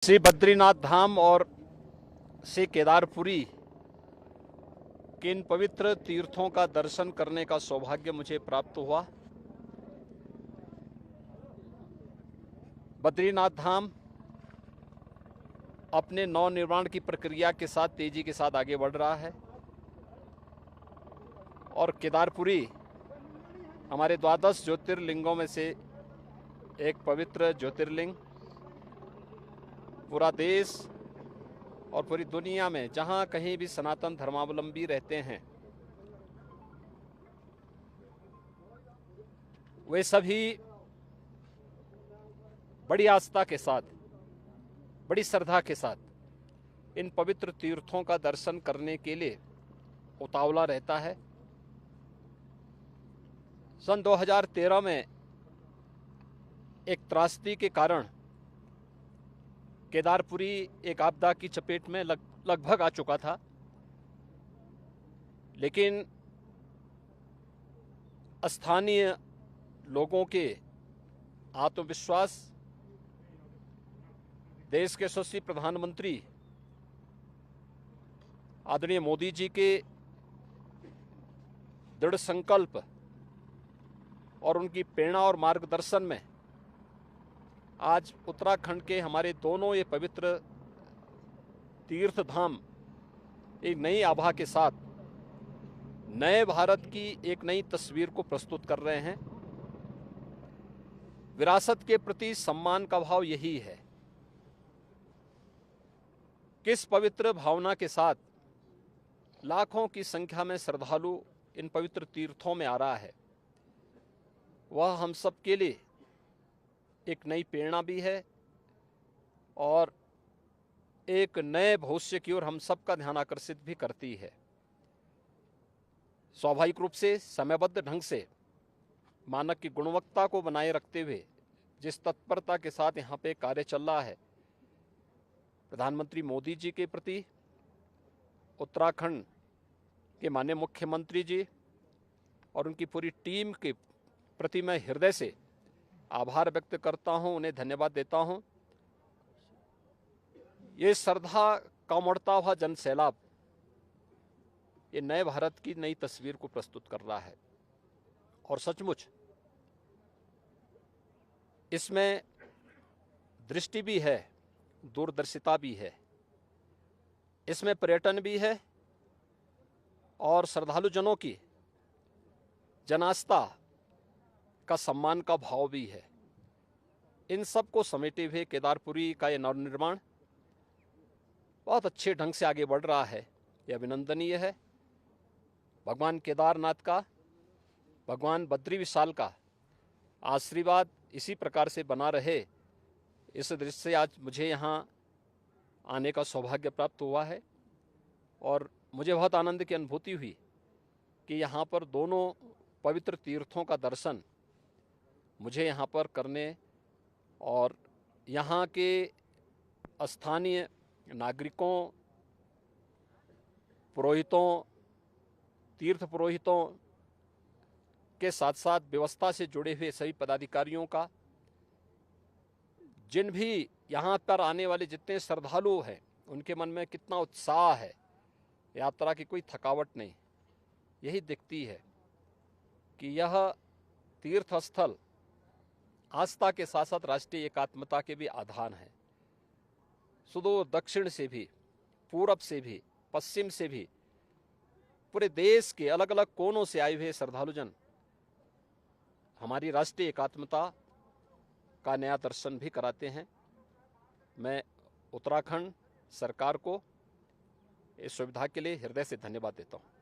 श्री बद्रीनाथ धाम और श्री केदारपुरी के इन पवित्र तीर्थों का दर्शन करने का सौभाग्य मुझे प्राप्त हुआ। बद्रीनाथ धाम अपने नवनिर्माण की प्रक्रिया के साथ तेजी के साथ आगे बढ़ रहा है और केदारपुरी हमारे द्वादश ज्योतिर्लिंगों में से एक पवित्र ज्योतिर्लिंग। पूरा देश और पूरी दुनिया में जहां कहीं भी सनातन धर्मावलंबी रहते हैं, वे सभी बड़ी आस्था के साथ, बड़ी श्रद्धा के साथ इन पवित्र तीर्थों का दर्शन करने के लिए उतावला रहता है। सन 2013 में एक त्रासदी के कारण केदारपुरी एक आपदा की चपेट में लगभग आ चुका था, लेकिन स्थानीय लोगों के आत्मविश्वास, देश के यशस्वी प्रधानमंत्री आदरणीय मोदी जी के दृढ़ संकल्प और उनकी प्रेरणा और मार्गदर्शन में आज उत्तराखंड के हमारे दोनों ये पवित्र तीर्थ धाम एक नई आभा के साथ नए भारत की एक नई तस्वीर को प्रस्तुत कर रहे हैं। विरासत के प्रति सम्मान का भाव यही है। किस पवित्र भावना के साथ लाखों की संख्या में श्रद्धालु इन पवित्र तीर्थों में आ रहा है, वह हम सब के लिए एक नई प्रेरणा भी है और एक नए भविष्य की ओर हम सबका ध्यान आकर्षित भी करती है। स्वाभाविक रूप से समयबद्ध ढंग से मानक की गुणवत्ता को बनाए रखते हुए जिस तत्परता के साथ यहाँ पे कार्य चल रहा है, प्रधानमंत्री मोदी जी के प्रति उत्तराखंड के माननीय मुख्यमंत्री जी और उनकी पूरी टीम के प्रति मैं हृदय से आभार व्यक्त करता हूं, उन्हें धन्यवाद देता हूं। ये श्रद्धा का उमड़ता हुआ जन सैलाब ये नए भारत की नई तस्वीर को प्रस्तुत कर रहा है और सचमुच इसमें दृष्टि भी है, दूरदर्शिता भी है, इसमें पर्यटन भी है और श्रद्धालुजनों की जनास्था का सम्मान का भाव भी है। इन सब को समेटे हुए केदारपुरी का ये नवनिर्माण बहुत अच्छे ढंग से आगे बढ़ रहा है, यह अभिनंदनीय है। भगवान केदारनाथ का, भगवान बद्री विशाल का आशीर्वाद इसी प्रकार से बना रहे, इस दृष्टि से आज मुझे यहाँ आने का सौभाग्य प्राप्त हुआ है और मुझे बहुत आनंद की अनुभूति हुई कि यहाँ पर दोनों पवित्र तीर्थों का दर्शन मुझे यहाँ पर करने और यहाँ के स्थानीय नागरिकों, पुरोहितों, तीर्थ पुरोहितों के साथ साथ व्यवस्था से जुड़े हुए सभी पदाधिकारियों का, जिन भी यहाँ पर आने वाले जितने श्रद्धालु हैं उनके मन में कितना उत्साह है, यात्रा की कोई थकावट नहीं। यही दिखती है कि यह तीर्थ स्थल आस्था के साथ साथ राष्ट्रीय एकात्मता के भी आधार हैं। सुदूर दक्षिण से भी, पूरब से भी, पश्चिम से भी, पूरे देश के अलग अलग कोनों से आए हुए श्रद्धालुजन हमारी राष्ट्रीय एकात्मता का नया दर्शन भी कराते हैं। मैं उत्तराखंड सरकार को इस सुविधा के लिए हृदय से धन्यवाद देता हूँ।